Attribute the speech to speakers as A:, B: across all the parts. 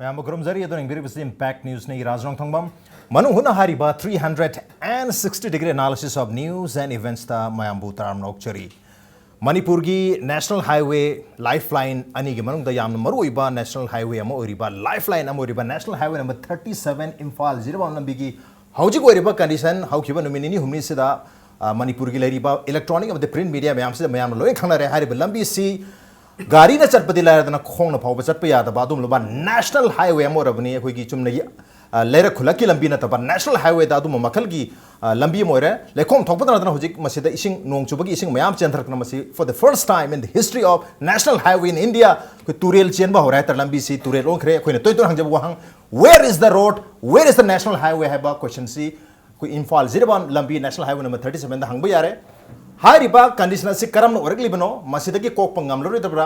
A: मैं गुरुमजरी impact news ने राजरंग थंगबम मनु हुना हारिबा 360 degree analysis of news and events ta mayambu taram nokchari Manipur gi national highway lifeline ani gi manung da yam maru iba national highway ama oriba lifeline ama oriba national highway number 37 Imphal-Jiribam lambi gi hauji ko oriba condition haukiba numini humni sida Manipur gi leriba electronic of the print media mayam sida mayam loi khana re hariba lambi si गाड़ी न चटपति लायरदना खोंग न फाव चटप यादबा दुम लोबा national highway मोरबनी अखोगी चुमनगी लेर खुलकी लंबी नतबा national highway दा दुम मखलगी लंबी मोरे लेखोम थोपदना दना हुजिक मसिदा इसिंग नोंग चुबगी इसिंग मयाम चेंथरकना मसि for the first time in the history of national highway in India को तुरेल चेनबा हो रहा है लंबी सी तुरेल ओंखरे कोइने तोय हंगजब वहां where is the road where is the national highway हैबा question सी को इम्फाल-जिरिबाम लंबी नेशनल हाईवे नंबर 37 दा हंगबा यारे हारिबा कंडीशन से करम ओरगलिबनो मसिदगी कोक पंगम लोरिदबरा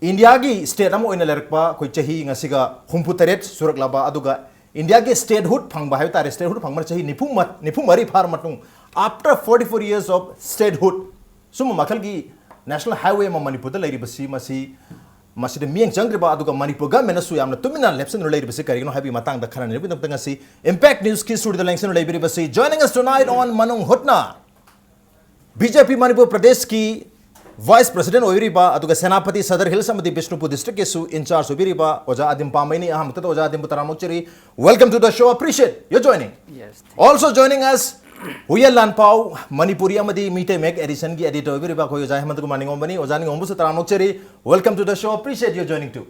A: इंडिया की स्टेट अमो इन लरकपा कोई चाही ngasiga humpu teret suraklaba aduga India के स्टेटहुड फंगबा है तारे स्टेटहुड फंगमर चाही निफु मरी फार मटुंग आफ्टर 44 years of statehood सुम मखल की नेशनल हाईवे म मणिपुर द लेरिबसी मसी मसिद मियंग चंग्रिबा अदुगा मणिपुर गवर्नमेंट सु यामना तुमिना लेप्सन लेरिबसी करिनो हाबी मतंग द खरन लेबि दंगसी इंपैक्ट न्यूज़ की स्टूडियो द लेंसन लेबिबसी जॉइनिंग अस टुनाइट ऑन मनंग हुटना बीजेपी मणिपुर प्रदेश की वाइस प्रेसिडेंट ओइरिबा अदुगा सेनापति सदर हिल्स अमदी बिष्णुपुर डिस्ट्रिक्ट के सु इंचार्ज ओइरिबा ओजा आदिम पामेनी अहम तत ओजा आदिम तरामोचरी welcome to the show appreciate your joining
B: Yes.
A: Also joining us हुयेन लानपाओ मणिपुरी अमदी मीटे मेक एडिशन की एडिटर ओइरिबा को ओजा हेमंत कुमार निंगोंबनी ओजा निंगोंबु सु तरामोचरी welcome to the show appreciate your joining too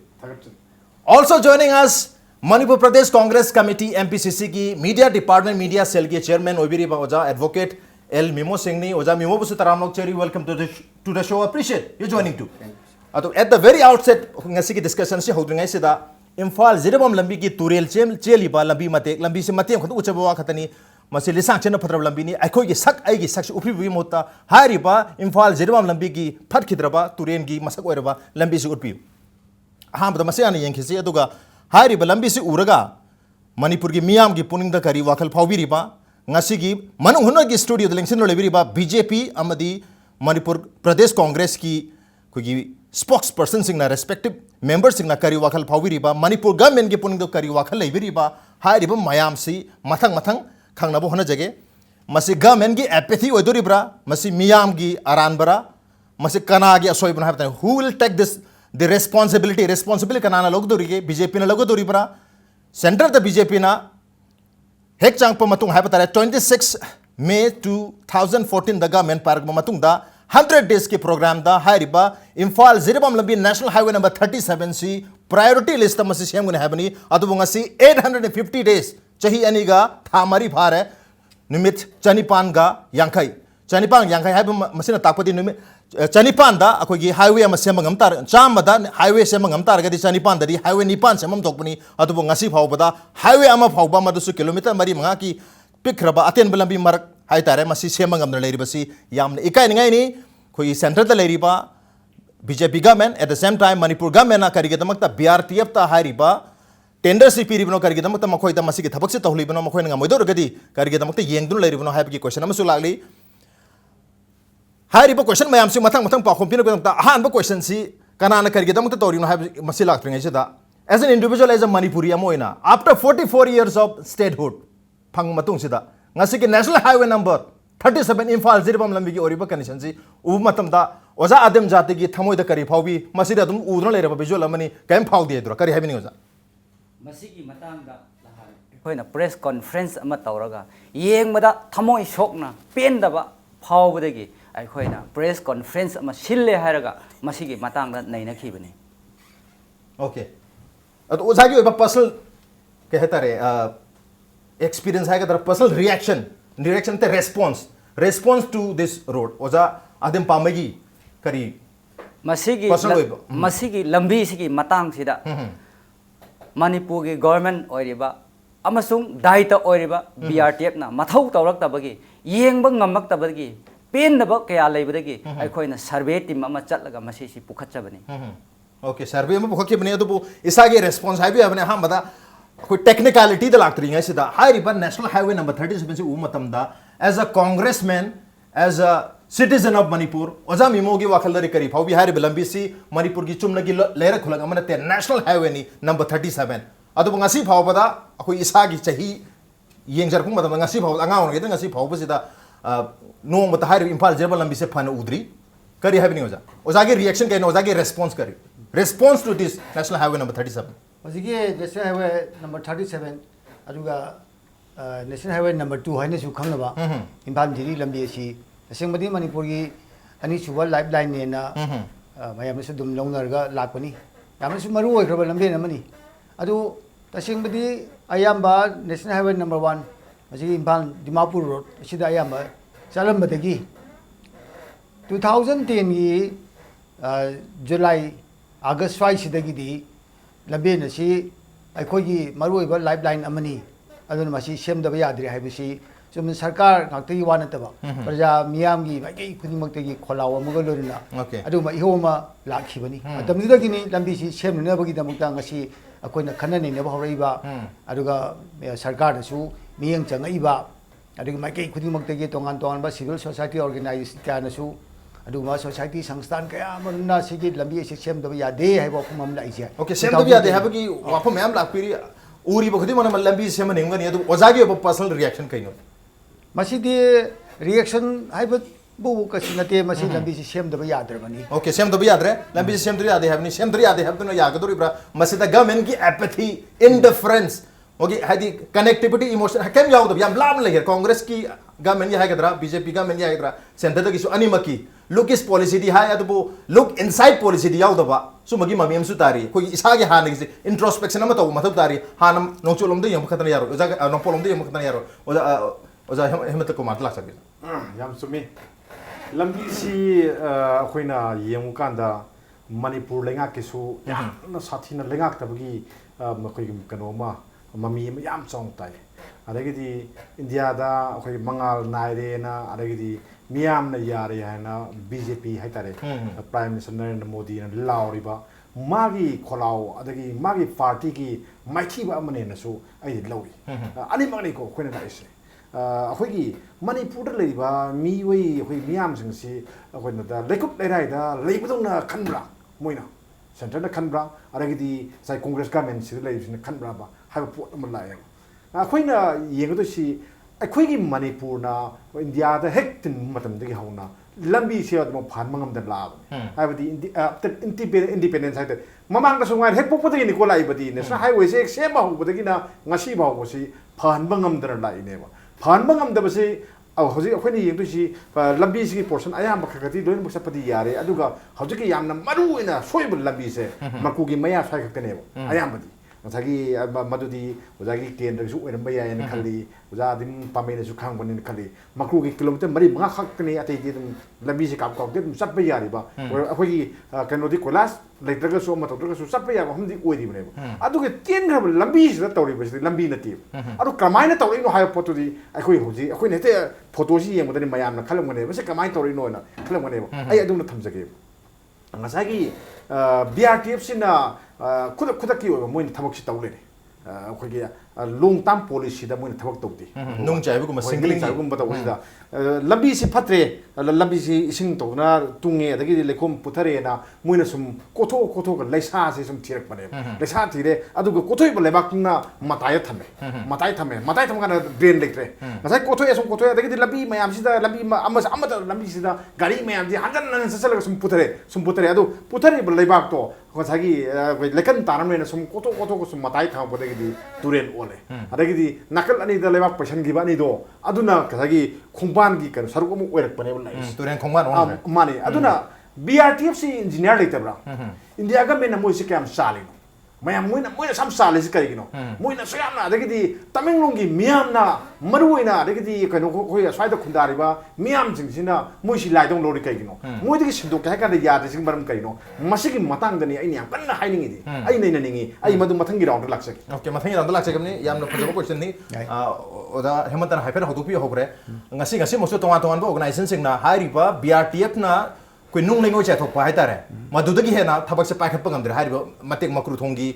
A: also joining us Manipur Pradesh Congress committee MPCC की मीडिया डिपार्टमेंट मीडिया सेल के चेयरमैन ओइरिबा ओजा advocate L MEMO Singh ni oja MEMO busu taram nok cheri welcome to the show appreciate you joining too ato at the very outset ngasi ki discussion se hodringai se da Imphal-Jiribam lambi ki turel cheli ba lambi mate lambi se mate khatu uchaba wa khatani masi lisang chen phatrab lambi ni akhoi gi sak ai gi sak upi bi mota hari ba Imphal-Jiribam lambi ki phat khidraba turen gi masak oiraba lambi se utpi ha ba masi ani yengkhisi aduga hari ba lambi se uraga Manipur gi miyam gi puning da kari wakhal phawbiri ba ngasi Manung Hutna की studio लेंसन लेबिरिबा BJP अमदी Manipur Pradesh Congress की कोई spokes person सिंगना respective member सिंगना करी वाखल फाविरिबा Manipur government की पुनिंग करी वाखल लेबिरिबा हारिबा मयाम सी मथंग मथंग खांगनाबो होना जगे मसी government की apathy ओदोरिब्रा मसी मियाम की आरानबरा मसी कना की असोइबन हाबता who will take this the responsibility कनाना लोगदोरिगे बीजेपी ना लोगदोरिब्रा सेंटर द बीजेपी ना हेक चांगप मतुंग है बतारे 26 May 2014 द गवर्नमेंट पार्क मतुंग दा 100 days के प्रोग्राम दा हारिबा Imphal-Jiribam लंबी नेशनल हाईवे नंबर 37 सी प्रायोरिटी लिस्ट मसी सेमगुन हैबनी अदुबंगसी 850 days चाही अनिगा थामरी भार है निमित चनिपान गा यांखै है मसिना ताकपति निमित चनिपान दा अखोगी हाईवे अमा सेमगम तार चामदा हाईवे सेमगम तारगदि चनिपान दि हाईवे निपान सेमम तोकपनी अदुबो ngasi फावबदा हाईवे अमा फावबा मदुसु किलोमीटर मरी मंगा की पिखरबा अतेन बलंबी मरक हाय तारे मसी सेमगम लेरिबसी यामने इकायनिंगाय नि खोई सेंटर द लेरिबा BJP government at the same time Manipur government ना करिगदमक ता BRTF ता हारिबा टेंडर से पीरिबनो करिगदमक ता मखोय ता मसी के थबक से तहलिबनो मखोय नंगा मोइदोरगदि करिगदमक ता येंगदुन लेरिबनो हायब की क्वेश्चन अमसु लागली हारिबा क्वेश्चन मैम से मथंग मथंग पाखोम पिनो गदमता अहानबा क्वेश्चन सी कनाना करिगदमक ता तोरिनो हायब मसी लागत्रिङै से दा as an individual as a Manipuri अमोइना आफ्टर 44 years of statehood फंग मतुंग सिदा ngasi ki national highway number 37 Imphal-Jiribam lambi ki oriba condition si ubu matamda oza adem jati ki thamoi da kari phawbi masida dum udna leiraba visual amani kaim phawdi edra kari habini oza
B: masigi matangda lahari hoina press conference ama tawraga yengmada thamoi shokna pendaba phawbadagi aikoina press conference ama sille haraga masigi matangda naina khibani
A: okay ado oza gi oba personal kehetare experience है कि personal reaction ते response to this road ओजा आदिम पामेगी करी
B: मसीगी लंबी सिगी मतंग सिदा मणिपुर की government ओइरिबा अमसुंग दायित्व ओइरिबा BRTF ना मथौ तौरक्तबगी येंगब ngमक्तबगी पेनदब कया लेबदगी अखोइना सर्वे टीम अमा चटलगा मसीसी पुखच्चबनी
A: ओके सर्वे में पुखक्केबनी अदुबु इसागे रेस्पॉन्स हाइबे हबने हमबदा कोई टेक्निकलिटी द लागतरी है सिदा हाइरिबा नेशनल हाईवे नंबर 37 से उ मतमदा as a Congressman as a citizen of Manipur ओजा मिमो की वाखलदरी करी फावबी हाइरिबा लंबी सी मणिपुर की चुमना की लेर खुलग अमनते national highway knee number 37 अदुब ngasi phawbada akoi isagi chahi yengjar pung matam ngasi phaw anga on ngasi phawbasida nong bata hai Imphal-Jiribam lambi se phana udri kari habini oza ge reaction kai oza ge response to this national highway number 37
C: Masigi national highway number 37 aduga national highway number 2 haine su khangnaba Imphal-Jiri lambi asi asengmadi Manipur gi ani suba lifeline ne na mayam su dum longnarga lakpani yamna su maru oikraba lambi namani adu tasengmadi ayamba national highway number 1 masigi Imphal Dimapur road sida ayamba chalambadagi 2010 gi July August 5 sidagi di lambi na si aikogi maru oiba lifeline amani aduna masi semdaba yadri haibisi sum sarkar ngakti wana taba praja miyam gi mai khudimak te gi kholaw amaga lorina adu ma ihoma lakhibani atamida gini lambi si semna bagi damukta ngasi akoina khanani ne bahoraiba aduga sarkar da su miyang changai ba aduga mai khudimak te gi tongan tongan ba civil society organization kana su aduga society sangstan kaya manna sigi lambi si semdaba yade haiba khumam la isia
A: okay semdaba yade habagi wapo mayam lakpiri uri bkhudi mana lambi semani ngani adu ozagi ob personal reaction kaino
C: masidi reaction haiba bu kasinate masi lambi si semdaba yadrabani
A: okay semdaba yadre lambi si semdaba yade habni semdaba yade habno yagadori bra masida government ki apathy indifference okay hadi connectivity emotion hakem yawdo yam lam lege congress ki government ya hagadra bjp government ya hagadra center da ki su animaki look is policy di hai adu look inside policy di yawdo ba su magi mamiem su tari ko isa ge han gi introspection ama taw mathab tari hanam nongcholom de yam khatana yaro oza nongpolom de yam khatana yaro oza hemata ko matla sabi
D: yam sumi lambi si khoina yemu kanda manipur lenga kisu na sathina lenga tabagi makoi kano ma mami yam chong tai adagidi india da khoi mangal naire na adagidi miyam na yare haina bjp haitare prime minister narendra modi na lauriba magi kholao adagi magi party ki maithi ba amane na su ai lauri ani mani ko khoina na ise akhoi manipur da leiba mi wei khoi miyam sing si khoina da lekup leirai da leibudong na khanbra moina center na khanbra adagidi sai congress government si leibsin khanbra ba ha pot ma la ya akhoi na yengdo si akhoi gi manipur na india da hektin matam de hauna lambi se mo phan mangam da la habadi independence side mamang da sungai hek popo de ni ko lai badi ne sa highway se se ba hu badi na ngasi ba ho si phan mangam da la ine ba phan mangam da ba si hoji akhoi ni yengdo si lambi si portion ayam ba khakati loin mo sapadi yare aduga hoji ki yamna maru ina soibul lambi se maku gi maya sai khakane ba ayam badi Masagi madudi ozagi kendra su eramba ya en khali oza dim PAMEI su khang banin khali makru ki kilometer mari manga khakni ate di lambi se kap kap dem sap yari ba akhoi kanodi kolas leitraga su matotraga su sap ya hamdi oidi bane adu ke tien gra lambi se tawri ba lambi nati adu kamaina tawri no hayo photo di akhoi hoji akhoi ne te photo si yeng modani mayam na khalam bane ba se kamai tawri no na khalam bane ba ai adu na thamjage ngasagi BRTF sina kudak ki moin thabak si tawle ne akhoi long term policy da moin thabak tawti
A: nung chai bu ma singling
D: chai bu ba tawsi da lambi si phatre lambi si ising to na tunge adagi lekom puthare na moin sum kotho ga laisa se sum thirak bane laisa thire adu ko kothoi ba lebak na matai thame kana brain lektre masai kothoi sum kothoi adagi lambi mayam si da lambi amma lambi si da gari mayam di hangan nan sasal sum puthare adu puthare ba lebak to ko sagi lekan taram ne sum kotho ko sum matai thang bodagi di turen ole adagi nakal ani da lebak pashan gi ba ni do aduna kasagi khumban gi kan saru mu oirak pane bol nai
A: turen khumban on
D: mani aduna BRTF si engineer leitabra india ga mena moi se kam sali no mayam moina sam sali se kai no moina sayam na adagi tamenglong gi miyam na maruina adagi kano khoi aswai da khundari ba miyam jing sina moi si lai dong lori kai no moi digi sindok ka ka da ya de sing baram kai no masigi matang da ni ai ni kan na hai ningi di ai nei na ningi ai madu mathang gi round laksaki
A: okay mathang round laksaki ni yam no phajaba question ni oda hemanta hyper hodupi hokre ngasi moso tonga ba organization sing na hai riba BRTF na koi nung lengo cha thok pa hai tare madudagi hena thabak se pai khap ngamdre hai riba matek makru thongi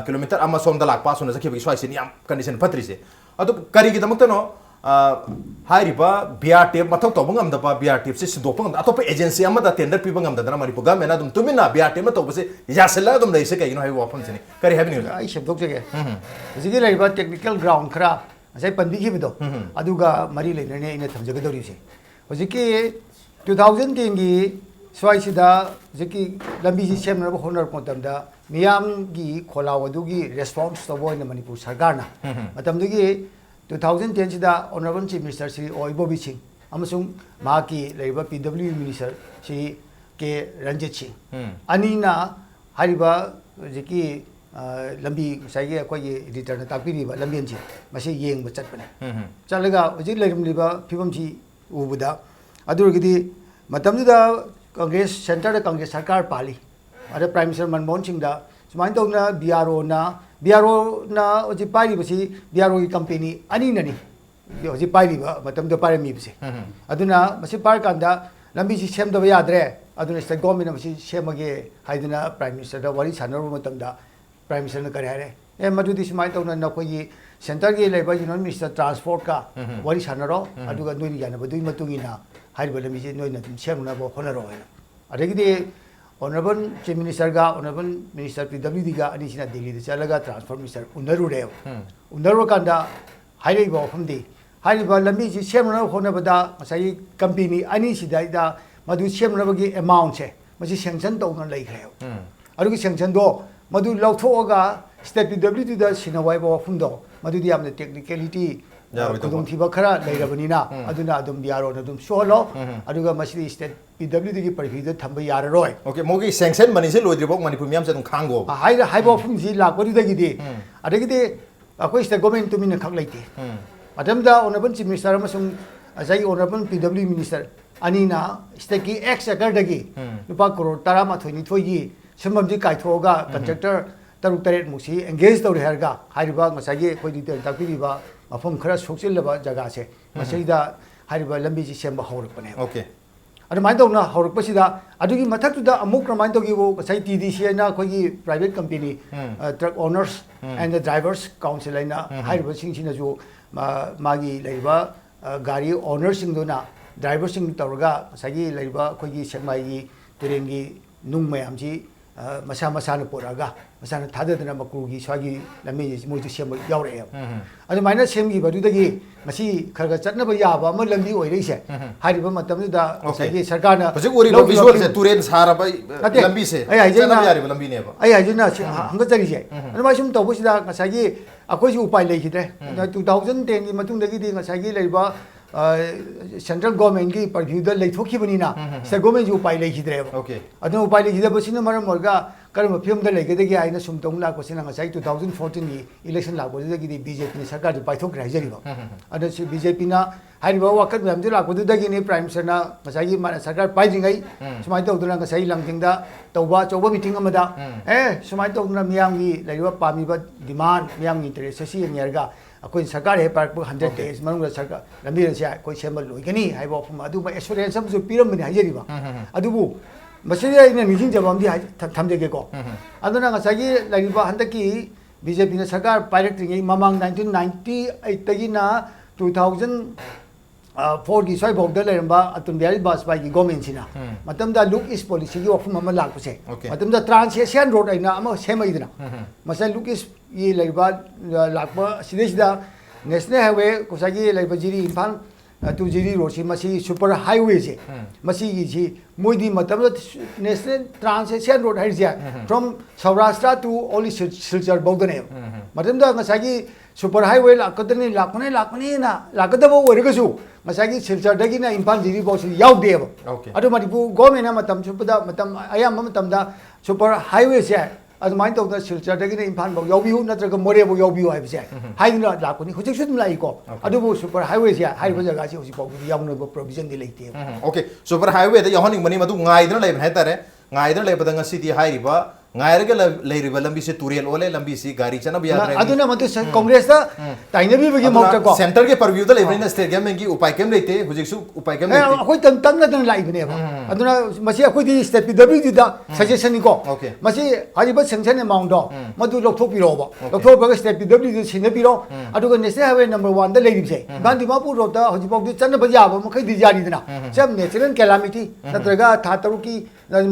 A: kilometer ama som da lak pa sona sakhi bi swai sin yam condition patri se adu kari gi damak no हाइरिबा बीआरटीएफ मथौ तोबंगम दबा बीआरटीएफ से सिदोपंगम अतोप agency अमदा tender पिबंगम दना Manipur government अदुम तुमिना बीआरटीएफ तोबसे यासला अदुम लेसे कइनो high वाफम सिनी करि हैबनि
C: आई शेबदोक जगे जिगे Laiba technical ground खरा असै पंबी खिबदो अदुगा मरी लेनने इने थमजगदौरिसे हजिके 2010 गी स्वाइसिदा जिकी लंबी जी सेमनब होनर मतमदा मियाम गी खोलाव अदुगी रेस्पॉन्स तबोइन मणिपुर सरकार ना मतमदुगी 2010 सिदा honourable chief minister Shri Ibobi Singh अमसुंग माकी लेबा पीडब्ल्यू मिनिस्टर श्री के रंजित सिंह अनीना हारिबा जिकी लंबी साइगे अखोई एडिटर ना ताकपिरिबा लंबियन जी मसे येंग चटपने चलगा हजिक लेरमलिबा फिबमजी उबुदा अदुरगिदी मतमजुदा कांग्रेस सेंटर कांग्रेस सरकार पाली अरे प्राइम मिनिस्टर मनमोहन सिंह दा सुमाइन तौना बीआरओ ना हजिक पाइरिबसी बीआरओ की कंपनी अनी ननी हजिक पाइरिबा मतमदो पाइरमीबसे अदुना मसे पार कांदा लंबी सी सेमदब याद्रे अदुना स्टेट गवर्नमेंट मसे सेमगे हाइदना प्राइम मिनिस्टर दा वारी सानरो मतमदा प्राइम मिनिस्टर ने करे हारे ए मदुदी सुमाइन तौना नखोई सेंटर के लेबा यूनियन मिनिस्टर ट्रांसपोर्ट का वारी सानरो अदुगा नोइनि यानबदुई मतुगिना हाइबा लंबी नोइना तुम सेमनाबो होनरो हैना अदगिदी ऑनरेबल चीफ मिनिस्टर का ऑनरेबल मिनिस्टर पीडब्ल्यूडी का अनिसिना दिल्ली चलगा ट्रांसपोर्ट मिनिस्टर उनरुरे उनरो कांदा हाइरेबा वफमदी हाइबा लंबी जी सेमना होनबदा मसाई कंपनी अनिसिदा मधु सेमनबगी अमाउंट से मसी सैंक्शन तौना लेखरे अरुगी सैंक्शन दो मधु लौथोगा स्टेट पीडब्ल्यूडी दा सिनवाइबा वफमदो मधुदी यामने टेक्निकलिटी खुदुंथिबा खरा लेरबनिना अदुना अदुम बियारो अदुम सोलो अदुगा मसी स्टेट पीडब्ल्यूडी की परिफिद थंब याररोय
A: ओके मोगी सैंक्शन मनी से लोद्रिबोक मणिपुर मियाम से तुम खांगो
C: हाइबा फुम जी लाकबदुदगिदी अदगिदी अखोई स्टेट गवर्नमेंट तुमिना खक लेते मदमदा ऑनरेबल चीफ मिनिस्टर अमसुंग अजै ऑनरेबल पीडब्ल्यू मिनिस्टर अनीना स्टेट की एक्स एकरदगी रुपा करोड़ 13 की सिमबमजी काइथोगा कंट्रैक्टर तरुक तरेट मुसी एंगेज तौरे हरगा हाइबा मसागे कोई डिटेल ताकपिबा मफम खरा सोचिलबा जगह से मसैदा हाइबा लंबी जी सेम हौरपने
A: ओके
C: अदुमाइन तौना हौरपसिदा अदुगी मथक्तुदा अमुक क्रमाइन तौगिबो मसाई टीडीसी ना कोई private company truck owners and the drivers council आइना हाइबा सिंगसिना जो मागी लेबा गाड़ी ओनर सिंगदुना ड्राइवर सिंग तौरगा मसागी लेबा कोई सेमाई तुरेंगी नुंग मयामजी मसा मसाना पोरागा मसाना थाददना मकुगी स्वागी लम्मी मोजु सेम यावरे अदुमाइना सेमगी बदुदगी मसी खरगा चटनबा याबा म लंबी ओइरेसे हारिबा मतमदा मसागी सरकारना
A: हजिक ओरिबा विजुअल से तुरेन साराबा लंबी से
C: चटनबा
A: यारिबा लंबी नेबा
C: हाइजना हंगचरिसे अदुमाइ सुम तौबसिदा मसागी अखोइसु उपाय लेखिद्रे 2010 की मतुंगदगी मसागी लेबा सेंट्रल गवर्नमेंट की परव्यूद लेथोखिबनिना स्टेट गवर्नमेंट उपाय लेखिद्रेब
A: ओके
C: अदु उपाय लेखिदबसिना मरम मरगा करम फिल्मदा लेगेदगी आइना सुमतोंग लाकोसिना ngasai 2014 की इलेक्शन लाकोदगी बीजेपी सरकार पाइथोक्रे हाइजरिबा अदु बीजेपी ना हाइबा वाकत मैमदु लाकोदगी ने प्राइम मिनिस्टर ना ngasai माना सरकार पाइजिंgai सुमाइ तौदुना ngasai लंजिंगदा तौबा चौबा मीटिंग अमदा सुमाइ तौदुना मियांगी लेरिबा पामिबा डिमांड मियांगी इंटरेस्ट सि एंगरगा अखोई सरकार हे पार्क 100 डेज मनुंग सरकार लंबी से कोई सेमल लोइगनी हाइबा फुम अदुबा एक्सपीरियंस हम जो पिरमबनि हाइजरिबा अदुबु मसीदे इन निजिंग जबामदी थमजेगेको अदुना ngasai लेरिबा हंदकी बीजेपी ने सरकार पाइरक्ट्रिंग ममांग 1998 तगिना 2004 की स्वाइबोगदा लेरंबा अतुल बिहारी वाजपेयी की गवर्नमेंट सिना मतमदा लुक इस पॉलिसी की ऑफम अमा लाकुसे मतमदा ट्रांस एशियन रोड आइना अमा सेमैदना मसा लुक इस ये लेबा लाकबा सिदेसिदा नेशनल हाईवे कोसागी लेबा जिरी इम्फाल टू जिरी रोड से मसी सुपर हाईवे से मसी जी मोदी मतमदा नेशनल ट्रांस एशियन रोड हाइजे फ्रॉम सौराष्ट्र टू ओली सिलचर बौदने मतमदा ngasai सुपर हाईवे लाकदनी लाकने ना लाकदबो ओरगसु ngasai सिलचरदगिना Imphal-Jiribam से यावदेब अदु मणिपुर गवर्नमेंट मतम सुपदा मतम अयाम मतमदा सुपर हाईवे से अदुमाइन तौदा सिलचरदगिना इम्फाल बौ यावबिउ नत्रगा मोरेबो यावबिउ हाइबसे हाइदिना लाकनी हुजिक सुदम लाइको अदुबो सुपर हाईवे से हाइबो जगह से हुजिक बौ यावनबो प्रोविजन दि लेते ओके
A: सुपर हाईवे द यहनिंग मनी मदु ngaidना लेब हेतारे ngaidना लेबदा ngasi di हाइरिबा ngairga leiriba lambi se turiel ole lambi si gari chana biya dre
C: aduna matu congress da tainabi bagi mokta ko
A: center ke purview da lebrina state government ki upay kem leite hujik su upay kem leite
C: akoi tam tam na lai bne ba aduna masi akoi di state pw da suggestion ni ko masi hariba sanction amount do madu lokthok pi ro ba lokthok ba state pw di sine pi ro aduga national highway number 1 da leiri se bandi ma pu ro da hoji pok di chana ba ya ba makai di jari dina sam natural calamity natraga tha taru ki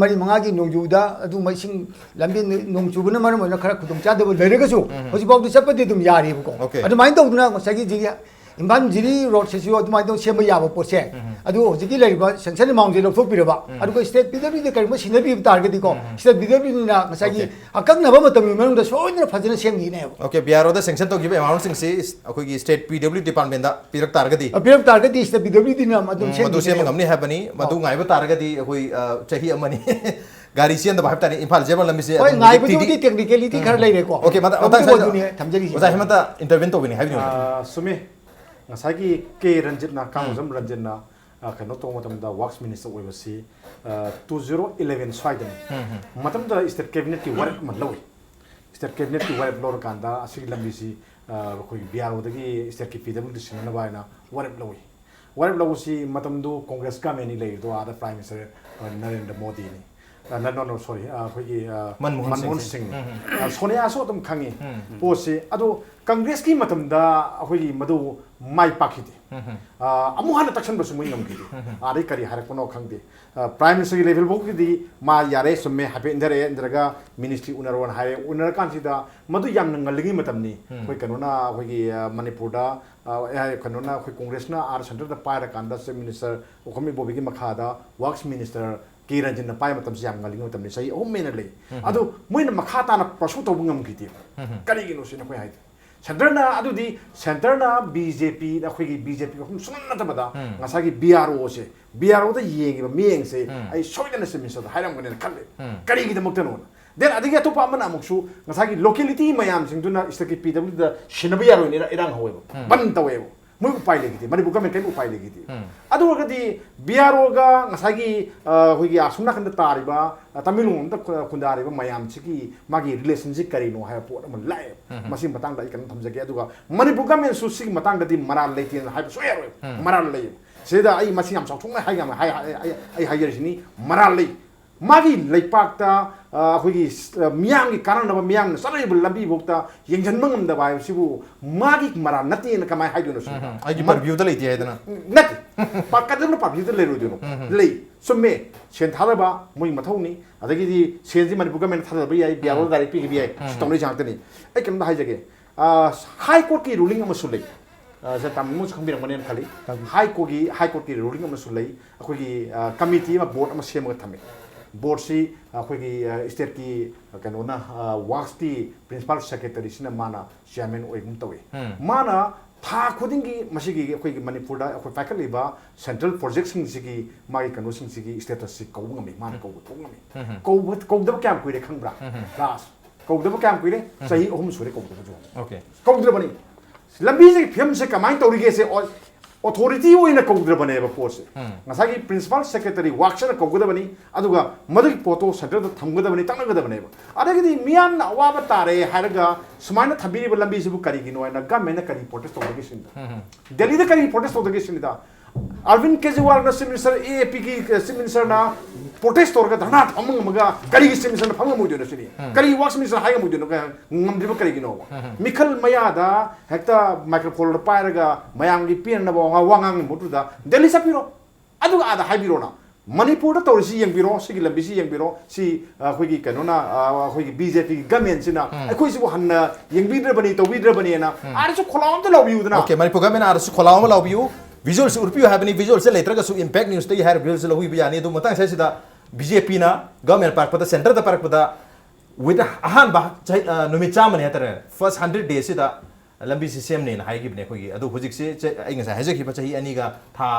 C: mari manga ki nongju da adu mai sing lambi nongju bna mar mo na khara khudum cha da leire ga su hoji pok di chapati dum yari bu ko adu mai do duna sagi ji Imphal-Jiri road se siyo adumai do sema ya ba porse adu hojiki leiriba sanction amount je lokthok pi ro ba adu state pw de kai ma sine bi target ko state pw ni na sagi akak na ba matam mi manung da soina phajana sem ni ne
A: okay biaro da sanction to give amount sing si akoi gi state pw department da pirak target
C: di state pw di na madum sem
A: madu sem ngamni habani madu ngai ba target di akoi chahi amani gari sian da ba tani Imphal-Jiribam lambi se
C: oi ngai bu di technicality khar lai re ko
A: okay mata
C: thamjagi
A: oza hemanta intervene to bini habi
D: sumi ngasagi ke ranjit na kangzam ranjit na kano to matam da works minister oibasi 2011 swaiden matam da state cabinet ki work man lawi state cabinet ki work lor kanda asigi lambi si ko biaro dagi state ki pw disina na baina work lawi si matam do congress ka meni lai do ada prime minister Narendra Modi ni no sorry khoi Manmohan Singh Sonia so tum khangi posi adu congress ki matam da khoi madu mai pakhiti amu hana taksan basu moi ngam kidi ari kari har kono khangde prime minister ki level bok di ma yare summe happy indra ministry unaron hare unar kan sida madu yam ngaligi matam ni khoi kanona khoi Manipur da kanona khoi congress na ar center da paira kanda se minister okhami bobi ki makha da works minister Kiranjin na pai matam siam ngaling matam ni sai o mena le adu moina makhata na prasu to bungam kiti kali gi no sina khoi haide center na adu di center na BJP na khoi gi BJP ko sunan na tabada ngasa gi BRO se BRO da yengi ba mieng se ai soidana se minsa da hairam gane khalle kali gi da mukta no then adigi to pa mana muksu ngasa gi locality mayam sing duna istaki PW da shinabi yaro ni irang howe ban tawebo moi upai legiti Manipur government kai upai legiti adu gadi BRO ga ngasagi hoigi asumna kan tariba Tamilung da kundari ba mayam chiki magi relationship kari no ha po man lai masi matang da ikan thamjage adu ga Manipur government su sig matang da di maral leiti ha so yaro maral lei seda ai masi am chong hai ga ai hai ni maral lei magi leipak ta hoigi miyang gi karan da miyang sarai bul lambi bokta yengjan mangam da bai sibu magi maral nati na kamai hai do no
A: ai gi purview da leiti haidana
D: nati pakadam na purview da leru do no lei summe sen tharaba moi mathau ni adagi di senji Manipur government thada ba yai biaro dari pi bi ai stomni jangtani ai kam da hai jage high court ki ruling am sulai sa tam mu kham birang manen khali high court ki ruling am sulai akoi gi committee ma board am sem ga thame board si akoi gi state ki kanona works ti principal secretary sina mana chairman oi gum tawe mana tha khudingi masigi akoi gi Manipur da akoi faculty ba central project sing sigi mai kanu sing sigi status si ko ngami mana ko ngami ko da kam kuire khangbra class ko da kam kuire sahi ohum sure ko da jo
A: okay
D: ko da bani lambi se phim se kamai tori ge se authority oina ko da bane ba force ngasagi principal secretary workshop ko da bani aduga madu photo center da tham da bani tang da bane ba adagi di miyam na wa ba tare haraga sumaina thabiri ba lambi se bu kari gi no na government na kari protest to gi sin Delhi da kari protest to gi sin da Arvind Kejriwal na Chief Minister AAP ki Chief Minister na protest orga dhana thamang maga kari gi Chief Minister na phanga mu de sini kari works minister haiga mu de no ngam diba kari gi no mikhal maya da hekta microphone pa raga mayang gi pin na bo nga wangang mutu da Delhi sapiro adu ada haibiro na Manipur da torisi yang biro sigi lambi si yang biro si khoi gi kanona khoi gi BJP government sina khoi si bo hanna yang bidra bani to bidra bani na arsu kholaam da lawbiu na
A: okay Manipur government arsu kholaam lawbiu visuals urpiu happening visuals later ga su impact news te har visuals lo hui biani do matang sai sida BJP na government park pada center da park pada with ahan ba numit cham ne tare first 100 days sida lambi system ne hai gi ne khoi adu hujik se ai nga sai haje ki ba chahi ani ga tha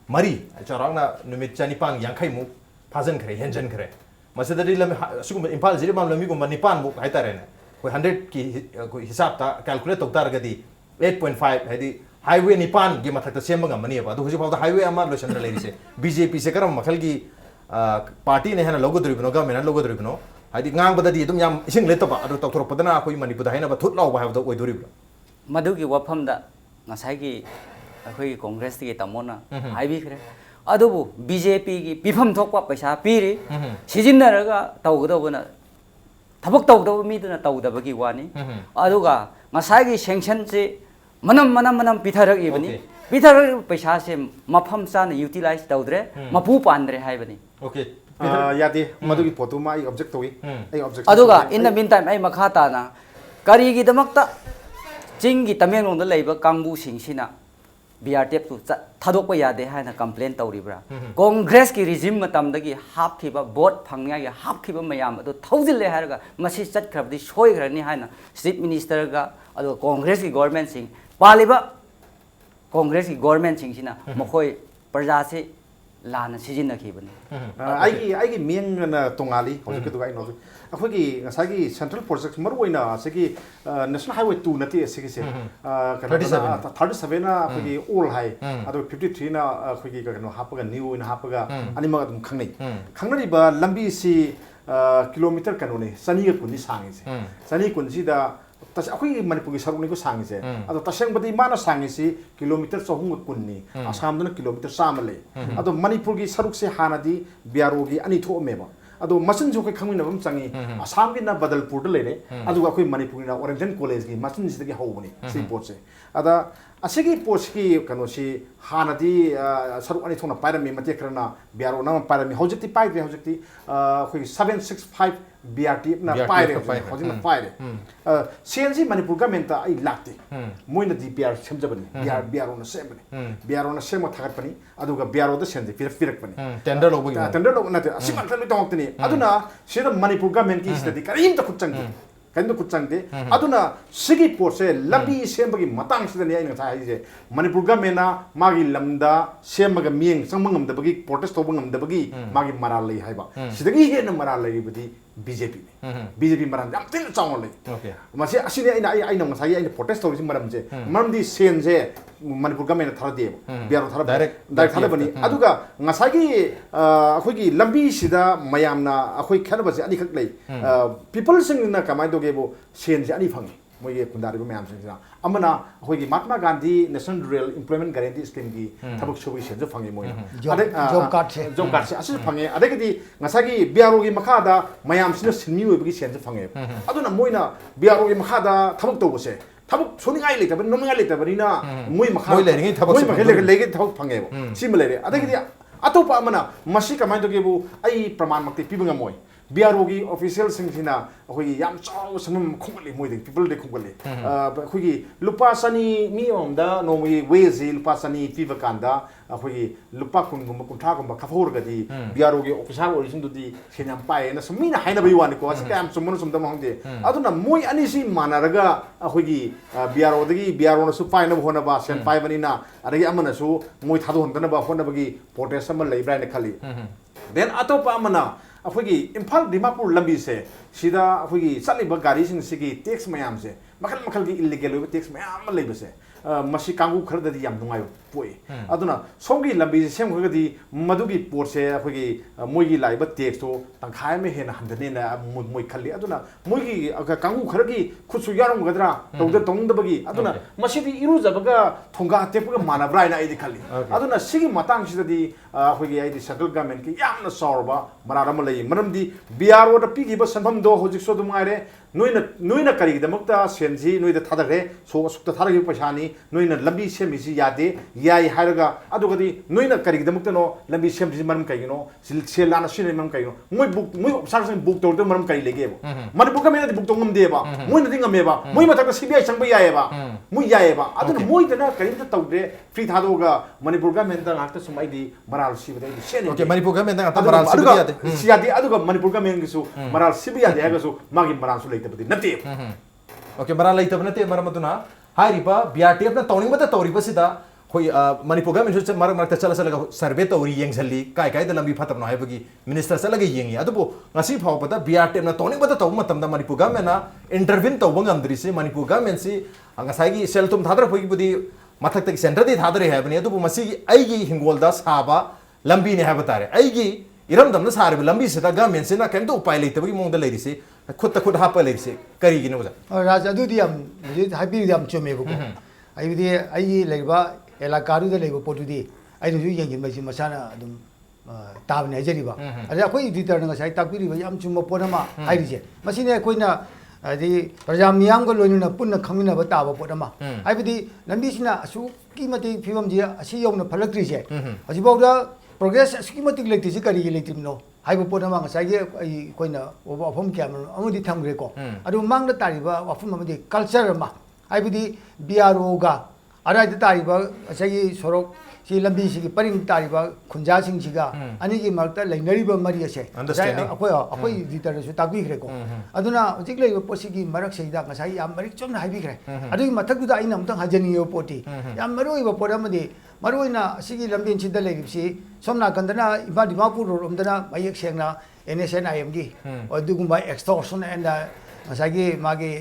A: mari charang na numit chani pang yang khai mu phajan khre henjan khre masada ri lam sugum Imphal-Jiribam lami gum nipan mu hai tare ne koi 100 ki hisab ta calculate tok tar ga di 8.5 haidi highway nipan gi mathak ta semba ngam mani ba du huji pawda highway amar lo chandra lerise BJP se karam makhal gi party ne hana logo dribno ga mena logo dribno हाइदि ngang dum yam ising le toba adu tok padana akoi Manipur da haina ba thut law ba ha da oi doribra
B: मधुकी वफमदा ngसाइगी अखोई कांग्रेस की तमोना हाइबी खरे अदुबु BJP की पिफम थोकपा पैसा पीरी सिजिन्नरगा तौगदबना थबक तौगदब मीदना तौदबगी वानी अदुगा ngसाइगी sanction से मनम पिथरक इबनी पिथरक पैसा से मफम चान यूटिलाइज तौद्रे मपू पांद्रे हाइबनी
A: ओके
D: यादे मधुकी पोतुमा आई ऑब्जेक्ट तोई आई ऑब्जेक्ट
B: अदुगा in the mean time I मखा ताना करीगी दमक्ता चिंगी तमेंगलोंद लेबा कांगबू सिंगसिना बीआरटीएफ तु थादोकपा यादे हाइना कंप्लेन तौरिब्रा कांग्रेस की रिजिम मतमदगी हापखिबा वोट फंगनियागी हापखिबा मयाम अदु थौजिले हारगा मसी चटखरबदी सोइग्रनी हाइना चीफ मिनिस्टर गा अदु कांग्रेस की गवर्नमेंट सिंग पालिबा कांग्रेस की गवर्नमेंट सिंगसिना मखोय प्रजा से लाना सिजिन्नखिबनी
D: आइगी मेंगना तोंगाली हौजिक दुगा इ नोजु अखोगी ngसागी सेंट्रल प्रोजेक्ट मरुइना सेगी नेशनल हाईवे 2 नति सेगी से 37 ना अखोगी ओल हाई अदो 53 ना अखोगी कनो हापगा न्यू इन हापगा अनिमा दम खंगनै खंगनरिबा लंबी सी किलोमीटर कनो ने सनी कुनि सांगे से सनी कुनसी दा तस अखोई मणिपुर की सरुक निको सांगे से अदो तसेंग बदी माना सांगे से किलोमीटर 400 कुन्नी आसाम दन किलोमीटर 100 ले अदो मणिपुर की सरुक से हानादी बियारो की अनि थो मेबा अदो मसन जो के खमिन बम चंगी आसाम की ना बदलपुर लेरे अदो अखोई मणिपुर ना ओरिएंटल कॉलेज की मसन जिदगी हौबनी सी पोट से अदा असिगी पोस्ट की कनोसी हानादी सरुक अनि थोना पाइरमी मते करना बियारो ना पाइरमी हौजती पाइदे हौजती अखोई 765 बीआरटी ना पाइरे हौजिना पाइरे सीएनजी मणिपुर गवर्नमेंट आई लाक्ते मोइना डीपीआर सेमजबनी बियारो ना सेमबनी बियारो ना सेम थागतपनी अदुगा बियारो द सेंजे फिरकपनी
A: टेंडर लोबगी
D: टेंडर लोग नते असिमन तले तोक्तनी अदुना सिर मणिपुर गवर्नमेंट की स्टडी करीम त खुचंगी कहीं कुचंगते अदुना सिगी पोसे लंबी सेमबगी मतंग सिदनी आइना थाइजे मणिपुर गवर्नमेंट मागी लमदा सेमबगा मियंग संगमंगमदबगी प्रोटेस्ट तोबंगमदबगी मागी मराल लई हाइबा सिदगी हेन मराल लईबदी बीजेपी मराल याम तिन चावल लई ओके मसे असिने आइना ngसाई आइना प्रोटेस्ट तोरिसि मरमजे मरमदी सेनजे मणिपुर गवर्नमेंट थारदे बियारो थार डाइरेक्ट थारबनी अदुगा ngसाई अखोगी लंबी सिदा मयामना अखोई खनबसे अनि खक लई पीपल सिंगना कमाय दोगेबो सेनजे अनि फंगे मोये कुंदारिबो मयाम सिंगना अमना अखोगी Mahatma Gandhi national rural employment guarantee scheme की थबक सुबि सेनजे फंगे मोय जॉब कार्ड से असि फंगे अदगदी ngसागी बियारो की मखादा मयाम सिना सिनमी ओइबगी सेनजे फंगे अदुना मोयना बियारो की मखादा थबक तोबसे थबक सोनिगाई लेतबनी नोमिगाई लेतबनीना मोय मखा मोय लेरिंगी थबक मोय लेगे थबक फंगेबो सिम लेरे अदगदी अतोपा अमना मसी कमाय दोगेबो आई प्रमाण मक्ति पिबंगा मोय बियारो की ऑफिशियल सिंगसिना अखोगी याम चाव समम खुंगले मोय पीपल दे खुंगले अखोगी लुपा सनी मी ओमदा नोमी वेजी लुपा सनी पिबा कांदा अखोगी लुपा कुंगुम कुंठा गुम खफोरगदी बियारो की ऑफिसर ओरिजिन दुदी सेनाम पाए ना समीना हाइना बई वानी को असकाम सुमन सुमदम होंगे अदुना मोय अनिसी मानरगा अखोगी बियारो दगी बियारो न सु पाइना होनबा सेन पाइबनिना अदगी अमना सु मोय थादो हंदनबा होनबगी पोटेस अमन लेब्राइन खली देन अतोपा अमना अखोगी इम्फाल दिमापुर लंबी से सीधा अखोगी चलिबा गाड़ी सिंग सिगी टैक्स मयाम से मखल मखल की इलीगल ओइबा टैक्स मयाम लेबसे मसी कांगू खरददी याम नुंगाय पोए अदुना सोंगी लंबी से सेमखगदी मदुगी पोर से अखोगी मोइगी लाइबा टैक्स तो तंखाय में हेन हंदने ना मोइ खल्ली अदुना मोइगी कांगू खरगी खुसु यारमगदरा तौद तोंगदबगी अदुना मसीदी इरुजबगा थोंगा तेपगा मानब्राइना आइदि खल्ली अदुना सिगी मतंग सिददी अखोगी आइदि सेंट्रल गवर्नमेंट की यामना सौरबा मरारम लई मरमदी बिआरओ द पिगिबा सनफम दो होजिक सो दुमाइरे नोइना करिगदमक्ता सेनजी नोइदा थादरे सो असुक्ता थारगी पैसानी नोइना लंबी सेमिसि यादे याई हारगा अदुगदी नोइना करिगदमक्तनो लंबी सेमिसि मरम कइनो सेलाना सिने मरम कइनो मोइ ऑफिसर बुक तोरते मरम कइ लेगेबो मणिपुर गवर्नमेंट बुक तोंगमदेबा मोइना दिंगमेबा मोइ मथक सीबीआई संग याएबा मोइ याएबा अदुना मोइदना करिमता तौदे फ्री थादोगा मणिपुर गवर्नमेंट दा सुमाइदी मराल सिबदे सेने
A: ओके मणिपुर गवर्नमेंट दा मराल सिबदे यादे
D: सियादे अदुगा मणिपुर गवर्नमेंट गिसु मराल सिबि यादे हागसु मागी मराल सु लेतबदि नते
A: ओके मराल लेतब नते मरमतुना हाइरिबा बीआरटीएफ ना तौनिंगबता तौरिबसिदा खोई मणिपुर गवर्नमेंट से मरक मरक चलसलगा सर्वे तौरी येंगसली काय काय द लंबी फतबनो हाइबगी मिनिस्टर चलगा येंगी अदुबो ngasi फावबदा बीआरटीएफ ना तौनिंगबता तौब मतमदा मणिपुर गवर्नमेंट ना इंटरवीन तौब ngamdrisi मणिपुर गवर्नमेंट से ngasai सेलतुम थादर फोइबुदी मथक तक सेंटर दे थादरे हाइबनी अदुबो मसी आइगी हिंगोलदा साबा लंबी ने हाइब तारे आइगी इरम सारे लंबी से गवर्नमेंट से कम उपाय लेते मौद लेरीसे खुद खुद हाप लेरीसे करीगिनो
C: राज अदुदी हम चुमेबको अभी एलाकादुद पोटुदी अभी मसाना ताबने हजरीबा अखोई एडिटर ताकपीब चुम पोटमा है प्रजा मियाम को लोन पुनः खमीनब ताब पोटमा लंबी असुकी फिवम यौन फलक्ट्रीसे हजिफाउद प्रोग्रेस असुकी लेते करी लेतिनो पोटमा अखोना वफम क्या थम्रेको मांग तारीब वफम कल्चर BRO अराइद तारीब सोरक सी लंबी से परिंग तारीब खुंजा अनी की मरत लेनरीब मरी से अखोई एडिटर ताबीग्रेको अदुना हजिक लेब पोसी मरक से याम मरिक चुन हाइबिग्रे अदुगी मथक्तुदा अइना अमतंग हाजनियो पोटी याम मरुइब पोट अमदि मरुइना असिगी लंबी सिदा लेरिबसी सोम नाकंदना इम्फाल डिमापुर रोमदना मयेक सेंगना NSNIM की अदुगुंबा एक्सटॉर्शन एंड मागे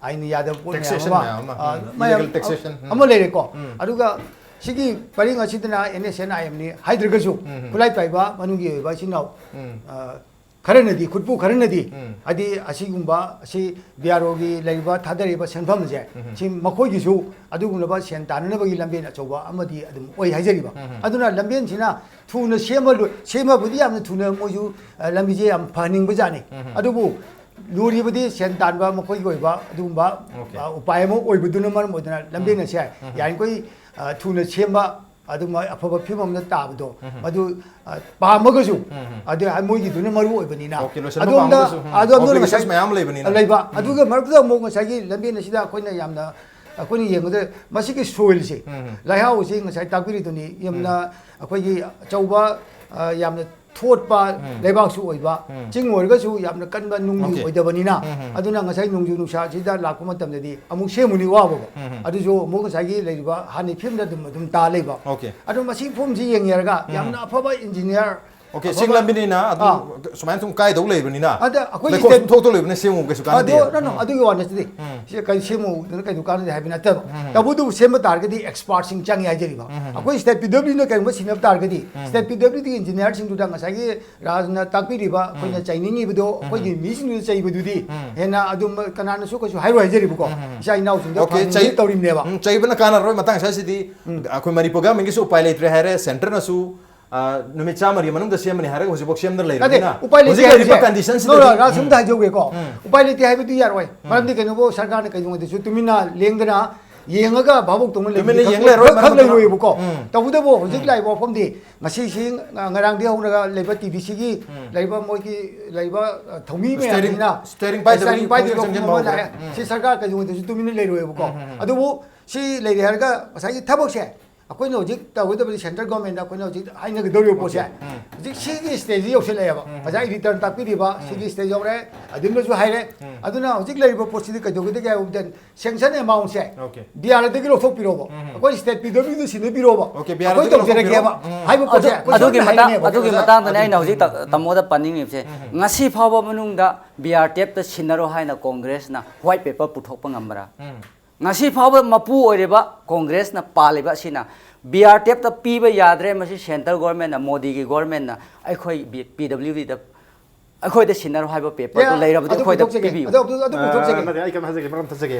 C: आइन यादव लेरेको परिंग NSNIM ने हाइद्रगसु खुलाई पाइब मनुगी इचिनाव खरनदी खुदपू खरनदी अदी BRO की थादरीब सेंफम से मखोईसु सेन तानबी लंबेन अचौब हाइजरीब लंबेन थून सेमबुदी थून मोजू लंबीजे फहनिंगबजाने लूरीबदी सेन तानब मखोई उपाय लंबेन से यानकोई थून सेम अफब फिवम ताबदो पामगसु मोईगीदुना मरुओइबनिना लंबेन अखोना यामना अखोना येंगदे मसिगी सोइल से लाइहाउ से ngसाई ताकबिरिदुनी यामना अखोगी चौब यामना थोटपा लेबाकसु ओइबा चिंग ओइगसु यामना कनबा नुंगु ओइदबनिना अदुना ngसाई नुंगजु नुसा सिदा लाकु मतमदि अमुक सेमुनि वाबो अदुजो अमुक ngसाई लेरिबा हानि फिल्मदा दुम ता लेबा अदु मसि फुम जि येंगेरगा यामना अफबा इंजीनियर
A: ओके सिंग लंबिनीना सुमाइन तुम काय दौ लेबनिना अखोई थोक तो लेबने सेमु केसु कान दे
C: अदुगी वानसदि से कै सेमु कै दुकान दे हाबिना तब तबुदु सेम तारगदि एक्सपर्ट सिंग चांग याजरिबा अखोई स्टेट PW न कै मसिन तारगदि स्टेट PW दी इंजीनियर सिंग दुदा ngसाई राजना ताकपिरिबा कोइना चाइनिंग इबदो कोइगी मिसिन चाइबदुदी हेना अदुम कनानसु कसु हाइरो हाइजरिबको इसा इनाउ सिंग
A: ओके चाइ तौरिमनेबा चाइबना काना रोय मतंग सासिदी अखोई मणिपुर गा मंगिसु उपाय लेत्रे हारे सेंटर नसु नुमित चामरी मनुंग सेमनि हारे होजिबोक सेमदर लेरना
C: उपाय लेते
A: कंडीशंस
C: रासुम दा जोगेको उपाय लेते हाइबदु यारवाय मरमदि कैनोबो सरकार ने कैजुंगदसु तुमिना लेंगदना येंगगा भाबुक तुमन लेबको तबुदबो होजिक लाइबो फमदि ngasi sing ngarang di hौनगा लेबा TVC की लेबा मोइकी लेबा थौमी मेना
A: स्टेरिंग पाइ
C: से सरकार कैजुंगदसु तुमिना लेरोयबको अदुबो सी लेरे हरगा ngसाई थबक से अखोइन होजिक तौगदबदि सेंट्रल गवर्नमेंट अखोइन होजिक हाइनगदोरियो पोसे होजिक सिगी स्टेज योसेलेबा मजा रिटर्न तापिरिबा सिगी स्टेज योरे अदिमलसु हाइरे अदुना होजिक लेरिबो पोसिदि कजोगदि काय उदन सेंक्शन अमाउंट से BR दगि लोथोक पिरोबो अखोइ स्टेट PW दि सिने पिरोबो
A: ओके BR
C: दगि तोजरेगेबा हाइबो पोसे
B: अदुगी मतांगने आइना होजिक तमोदा पनिंगिबसे ngasi फावबा मनुंगदा BRTF ता सिनरो हाइना कांग्रेस ना व्हाइट पेपर पुथोकपा ngambra ngasi फावबा मपु ओइरेबा कांग्रेस ना पालेबा सिना BRTF ता पीबा याद्रे मसी सेंट्रल गवर्नमेंट ना मोदी की गवर्नमेंट ना अखोई PWD दा अखोई दा सिनरो हाइबा पेपर तो लेरबदि अखोई दा पीबी
D: आई कम हाजे मरम थजगे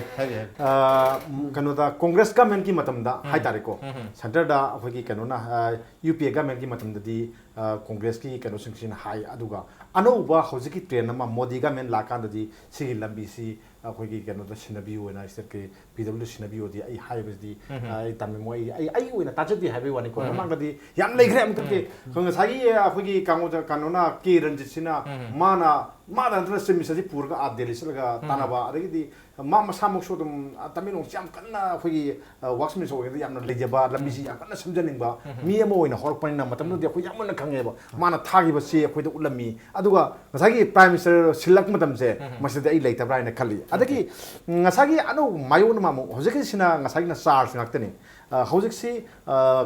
D: कनोदा कांग्रेस गवर्नमेंट की मतमदा हाइ तारिको सेंटर दा अखोगी कनोना UPA गवर्नमेंट की मतमददी कांग्रेस की कनो सिंगसिन हाइ अदुगा अनौबा हौजिकी ट्रेन मा मोदी गवर्नमेंट लाकांददी सिगी लंबी सी अखोगी कनोदा सिनबी होना स्टेट के PW सिनबी होदी आई हाइबदी आई तमे मोई आई होना ताजदी हाइबे वानी को मांगददी याम लेग्रे अमतके खंगसागी अखोगी कांगोजा कनोना के रंजित माना अंतर सिमिसि पूर्ग आ दिल्लीसलगा तानाबा अदगी मा मसामुक सोदम तमिनो याम कन्ना अखोगी वर्क्समिस ओगदि यामना लेजबा लंबिसि याम कन्ना समजनिंगबा मी अमा ओइना हरपनिना मतमनो दि अखोई यामना खंगेबा माना थागिबा से अखोइदा उलमी अदुगा ngसागी प्राइम मिनिस्टर सिलक मतमसे मसिदि आई लेतबराइना खल्ली अदगी ngसागी अनु मायोन मामु होजके सिना ngसागी ना चार्ज ngक्तनि ꯍꯧꯖꯤꯛꯁꯤ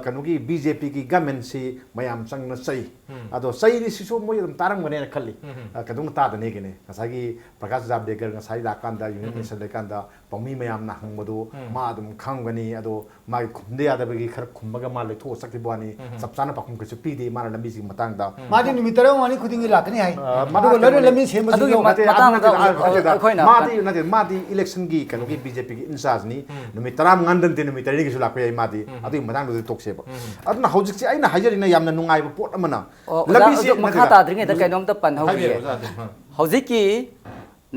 D: ꯀꯩꯅꯣꯒꯤ BJP ꯒꯤ ꯒꯃꯦꯟꯁꯤ ꯃꯌꯥꯝ ꯆꯪꯅ ꯆꯩ ꯑꯗꯣ ꯆꯩꯔꯤꯁꯤꯁꯨ ꯃꯣꯏ ꯑꯗꯨꯝ ꯇꯥꯔꯝꯒꯅꯦꯅ ꯈꯜꯂꯤ ꯀꯩꯗꯧꯅ ꯇꯥꯗꯅꯦꯒꯤꯅꯦ ꯉꯁꯥꯏꯒꯤ ꯄ꯭ꯔꯀꯥꯁ ꯖꯥꯕꯗꯦꯀꯔ ꯉꯁꯥꯏ ꯂꯥꯛꯀꯥꯟꯗ ꯌꯨꯅꯤꯌꯟ ꯃꯤꯅꯤꯁꯇꯔ ꯂꯩꯀꯥꯟꯗ ꯄꯥꯎꯃꯤ ꯃꯌꯥꯝꯅ ꯍꯪꯕꯗꯨ ꯃꯥ ꯑꯗꯨꯝ ꯈꯪꯒꯅꯤ ꯑꯗꯣ ꯃꯥꯒꯤ ꯈꯨꯝꯗ ꯌꯥꯗꯕꯒꯤ ꯈꯔ ꯈꯨꯝꯃꯒ ꯃꯥ ꯂꯩꯊꯣꯛꯑ ꯆꯠꯈꯤꯕ ꯋꯥꯅꯤ ꯆꯞ ꯆꯥꯅ ꯄꯥꯎꯈꯨꯝ ꯀꯩꯁꯨ ꯄꯤꯗꯦ ꯃꯥꯅ ꯂꯝꯕꯤꯁꯤꯒꯤ ꯃꯇꯥꯡꯗ
C: मादी नुमित तरह वानी खुदिंगी लाकनी है
D: ꯃꯗꯨꯒ
C: लरे लमी सेम
D: मादी इलेक्शन की कनोगी BJP की इंचार्ज नी नुमित तराम ngandante नुमित तरी गिसु लापे मादी अदु मदांग दु तोक्सेब अदुना हौजिक से आइना हाइजरिना यामना नुंगाइब पोट अमना
B: लबी से मखा ताद्रिंगे द कैनोम त पन हौगी हौजिक की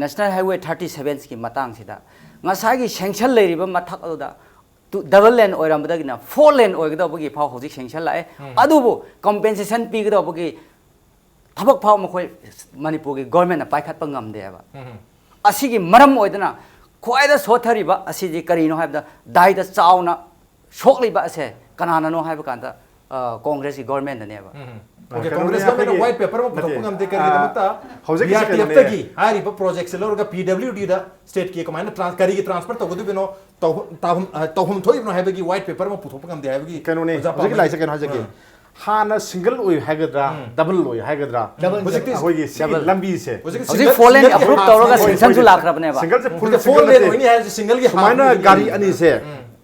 B: नेशनल हाईवे 37 की मतंग सिदा ngasagi sanction leiriba mathak aduda double lane oirambadagina 4 lane oigdabagi phau hojik sanction lae adubu compensation pigdabagi thabak phau makhoi manipur gi government na paikhat pa ngamde ba asigi maram oidana khoida sothariba asiji karino haibda daida chauna shokliba ase kanana no haiba kanta congress gi government ne ba
A: Okay, Congress government white paper mo puthok ngam de kari damata hauzik BRTF tagi hari ba project se lorga PWD da state ki command kari gi transfer to godu bino tohum thoi no haibagi white paper mo puthok ngam de haibagi
D: kanone hauzik lai se kan hajagi hana single oy hagadra double oy hagadra hauzik hoigi lambi se
B: hauzik 4 lane approve tawraga sanction su lakrabne ba
D: single se
A: 4 lane oini hai single gi
D: sumaina gari ani se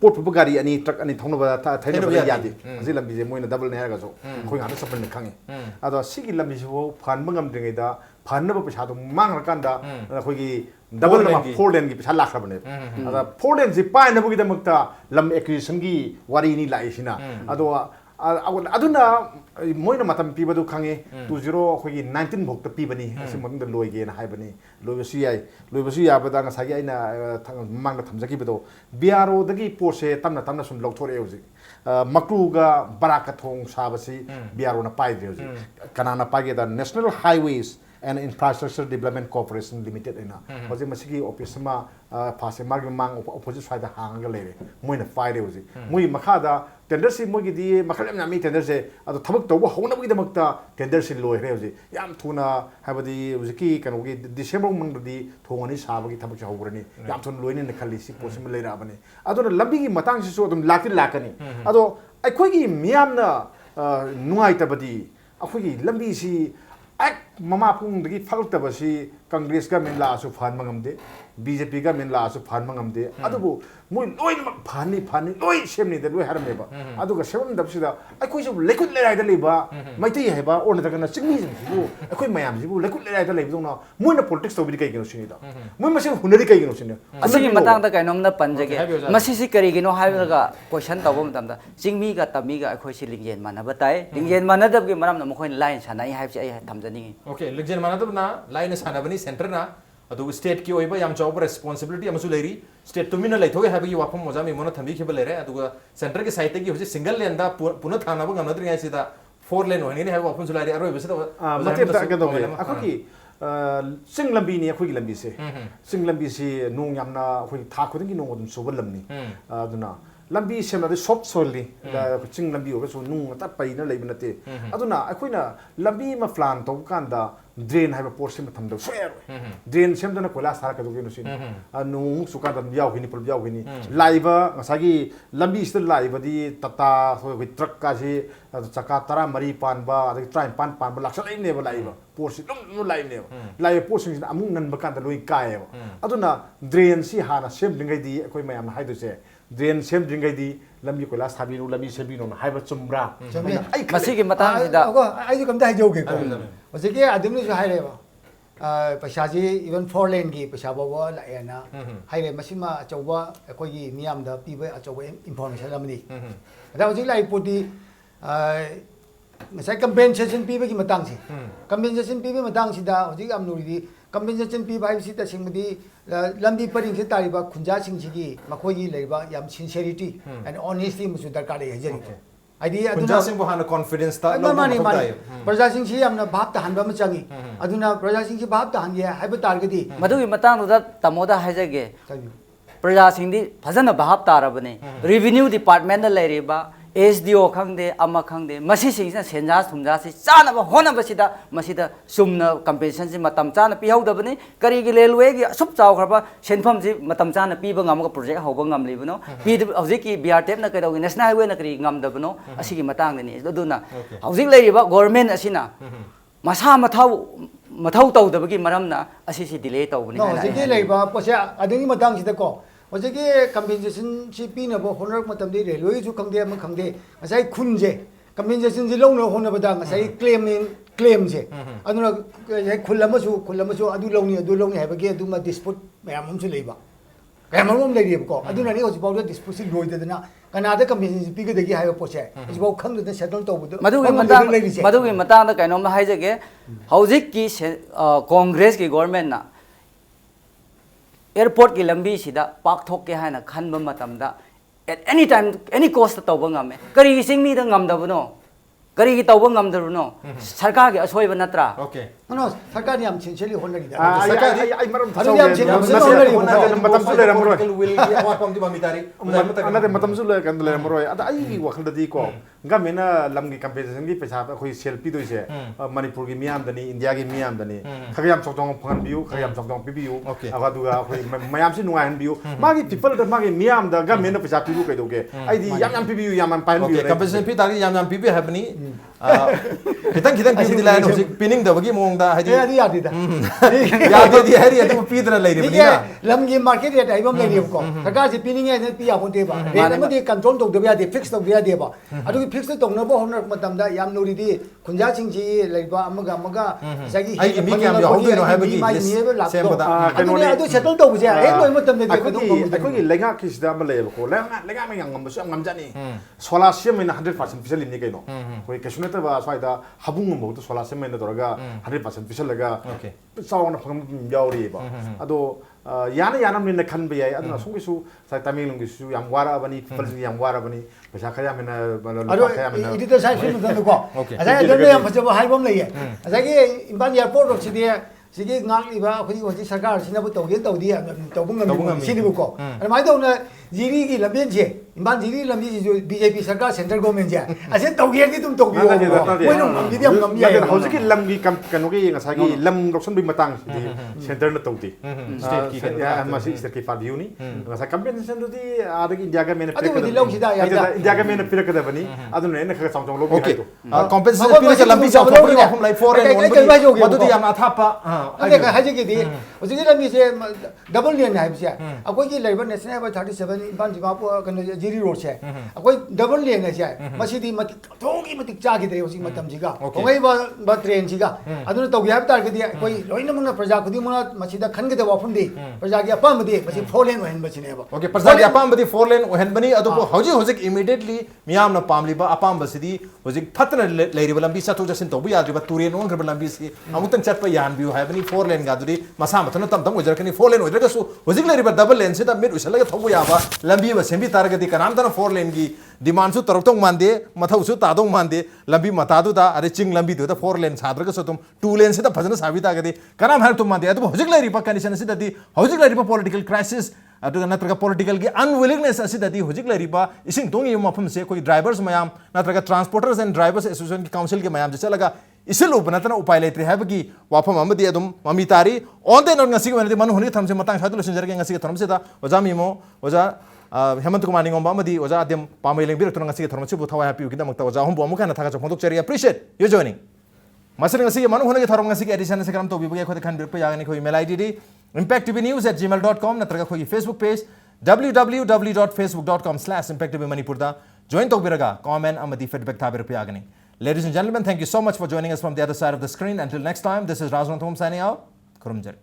D: पोट पुप गाड़ी अनि truck अनि थौनबा थैनबा यादि हजि लम्बी जे Moina double ने हागा जो खोइ हाना सपन खाङे अदो सिगी लम्बी जो फान मंगम द्रिङैदा फाननबा पैसा दो मांग रकान्दा खोइगी डबल नमा 4 लेन की पैसा लाखरबने अदा 4 लेन जि पाइनबुगी दमक्ता लम एक्विजिशन की वारी नि लाइसिना अदो अदुना मोइना मतम पीबदु खाङे 2019 भोक्ता पीबनी असि मंगद लोइगे ना हाइबनी लोइबसु याबदा ngसागी आइना मांगना थमजकीबदो BRO दगी पोसे तमना तमना सुम लौथोरे होजि मक्रुगा बराका थोंग साबसी BRO ना पाइदे होजि कनाना पागे दा national highways and Infrastructure Development Corporation Limited ina hoji masigi office ma phase marg mang opposite side hanga lere moina fire hoji moi makha da tender si moi gi di makhal na mi tender se ado thabak toba hona gi damakta tender si loi re hoji yam thuna habadi hoji ki kanu gi December mang di thongani sabagi thabak cha hograni yam thun loi ne khali si possible leira bane ado lambi gi matang si so dum lakti lakani ado ai khoi gi miam na nuai tabadi akhoi gi lambi si mama pung dagi faltabasi Congress ka min la asu fan mangamde BJP ka min la asu fan mangamde adubu moi loi phani loi semni da loi harame ba aduga semam dabsida akoi su lekut lerai da leba maitai heba ona daga na chingmi jibu akoi mayam jibu lekut lerai da lebu na moi na politics to bi kai gino sini da moi mase hunari kai gino sini
B: asigi matang da kainom na panjage masisi kari gino haibaga question tawom tamda chingmi ga tami ga akoi si lingyen manaba tai lingyen manadab gi maram na mokoi line sanai haibsi ai thamjani
A: okay lingyen manadab na line sanabani center na adu state ki oiba yam job responsibility amasu leiri state to mina laithoge habagi wafam moja mi mona thambi khebe lere adu center ke site gi hoji single lane da puna thana ba ngamna dringa sida 4 lane hoini ne ha wafam sulari aroi bese
D: mate ta ga do akoki sing lambi ni akhoi gi lambi se sing lambi si nung yamna akhoi tha khuding gi nong odum sobal lamni aduna lambi semna de soft soil ni da ching lambi oba so nung ta pai na leibnate aduna akoina lambi ma flan to kanda drain haiba portion ma thamda soer drain semdana koila sar ka dogi no sin nung suka dam yaw hini pul yaw hini laiba ngasagi lambi sta laiba di tata so truck ka si chaka tara mari pan ba adi train pan ba laksa lai ne ba laiba portion no lai ne lai portion amung nan ba kan da loi kai aduna drain si hana sem lingai di akoi mayam haidu se drain sem dringai di lambi koila sabinu lambi sebino haiba chumra
B: ai masigi matang da
C: ai ju kamda hajau ge ko hojike adim ni ju hai re ba paisa ji even 4 lane gi paisa ba wa la ya na hai re masima achauba akoi gi miyam da pi ba achauba information lamni da hojik lai poti masai compensation pi ba gi matang si compensation pi ba matang si da hojik am nuri di compensation pi ba si ta singmadi lambi paring se tari ba khunja sing sigi makhoi gi leiba yam sincerity and honesty musu darkar le hajari idea
A: aduna sing bo hana confidence ta
C: no mani praja sing si yamna bhap ta hanba ma changi aduna praja sing si bhap ta hange haiba targadi
B: madugi matang da tamoda hajage praja sing di phajana bhap tarabane revenue department na leiriba SDO khangde ama khangde masi singna senja thumja si chana ba hona ba sida masida sumna compensation si matam chana pi hau da bani kari gi railway gi sup chaw kharba senpham ji matam chana pi ba ngam ga project hau ba ngam li bano pi hojik ki BRTF na kai national highway na kari ngam da bano asi gi matang ni aduna hojik lai ba government asina masa mathau tau da bagi maramna asi si delay tau bani
C: no hojik lai ba posa adini matang sida ko hojik compensation si pi na bo honor matam de railway ju khangde ma khangde asai khun je compensation ji long no hona bada asai claim je aduna khul lama su adu long ni ha bagi adu ma dispute mayam am su lei ba mayam am lei ko aduna ni hojik ba dispute si loi da na kanada compensation pi ga de gi ha po che hojik ba khang da settle to bu
B: madugi matang da kainom na haijage hojik ki congress ki government na airport ki lambi sida pak thok ke haina khan ba matam da at any time any cost ta tawba ngame kari gi singmi da ngam da bno kari gi tawba ngam da bno sarkar gi asoi ba natra
A: okay
C: no sarkar ni am sincerely honari da
D: ai maram
C: adu am sincerely
D: matam su le ramro
A: will gi awat pam di mamitari
D: another matam su le kan le ramro ada ai wakhal da di ko ngamena lamgi compensation gi pesa khoi sel pi doi se manipur gi miam dani india gi miam dani khagam chokdong phan biu khagam chokdong pi biu aga du ga khoi mayam si nuai han biu magi people da magi miam da ngamena pesa pi bu kai doge ai di yam pi biu yam pan biu
A: compensation pi tagi yam pi bi habni kitang pi di line hojik pinning da bagi mong da hadi
C: ya di da
A: ya di hari adu pi dra lai ni na
C: lamgi market rate ai bam lai ko sarkar si pinning ai pi ya bon de ba rate ma de control to de ya de fix to de ba adu fix to na bo honor matam da yam nuri di kunja ching ji lai ba amaga sagi
A: ai mi kyam ya hoge no habagi sem bada
C: adu settle to bu ja ek loi matam de
D: ko gi lenga kis da ma le ko lenga ma yang ngam su ngam jani sola sim ina 100% fiscal ni kai no ko kesuna ta ba sai da habung mo to sola sim ina doraga 100% fiscal laga sawana phang yauri ba ado yana min khan ba yai aduna sungi su sai tamil ngi su yam wara bani people yam wara bani pesa khaya mena
C: ado editor sai film da ko asai ado yam phaja ba hai bom lai asai gi impan airport ro chidi sigi ngang li ba khoi hoji sarkar sina bu tawge tawdi tawbung ngam sini bu ko mai do na jiri gi labien je impan jiri lambi ji BJP sarkar center government je asai tawge gi tum tawbi ko no ngam di ngam ya
D: hoji gi lam gi kam kanu gi ngasai gi lam lokson bi matang center na tawdi state ki ya ma si state ki fa biu ni ngasai compensation du di ada gi india ga mena
C: adu di long sida ya
D: india ga mena pira kada bani adu ne na kha song song lo bi
A: okay compensation pira ka lambi sa thopri wa hum lai foreign on madu di yam athapa
C: ade ka haji gi di hoji lambi se double lane hai bsia akoi gi labor national highway 37 impan jimapu kan jiri road se akoi double lane se masi di mati thogi mati cha gi dre hoji matam ji ga ongai ba train ji ga aduna tawgi hab tar gi di akoi loina muna praja khudi muna masi da khan gi da wafum di praja gi apam di masi 4 lane ohen bachine ba
A: okay praja gi apam di 4 lane ohen bani adu hoji immediately miyam na pamli ba apam basidi hoji phatna leiri ba lambi sa to jasin to bu yadri ba turen on ba lambi si amutang chat pa yan bi ha bani 4 lane ga duri masa mathana tam tam ojar kani 4 lane ojar ka su hoji leiri ba double lane se da mid usala ga thobu ya ba lambi ba sembi tar ga di kanam tan 4 lane gi demand su tarok tong mande mathau su ta dong mande lambi mata du da are ching lambi du da 4 lane sadra ka su tum 2 lane se da phajana sabita ga di kanam har tum mande adu hoji leiri ba condition se da di hoji leiri ba political crisis adu natraga political gi unwillingness asi da di hoji leiri ba ising tong yi mafam se koi drivers mayam natraga transporters and drivers association ki council ki mayam je chalaga isil upnatana upay leitri habagi wafam amadi adum mami tari on the ngasi gi manu honi thamse matang sadul sinjar ge ngasi thamse da oja mimo oja hemant kumar ningomba amadi oja adem PAMEI lengbir tun ngasi thamse bu thawai happy gidam ta oja hum bu amukana thaga chokondok cheri appreciate you joining masring ngasi manu honi tharong ngasi ge edition se karam to bibu ge khode khan bir pe yagani khoi mail id impacttvnews@gmail.com natraga khoi Facebook page www.facebook.com/impacttvmanipur da join to biraga comment amadi feedback thabir pe yagani. Ladies and gentlemen, thank you so much for joining us from the other side of the screen. Until next time, this is Razwan Thom signing out. Kurumjari.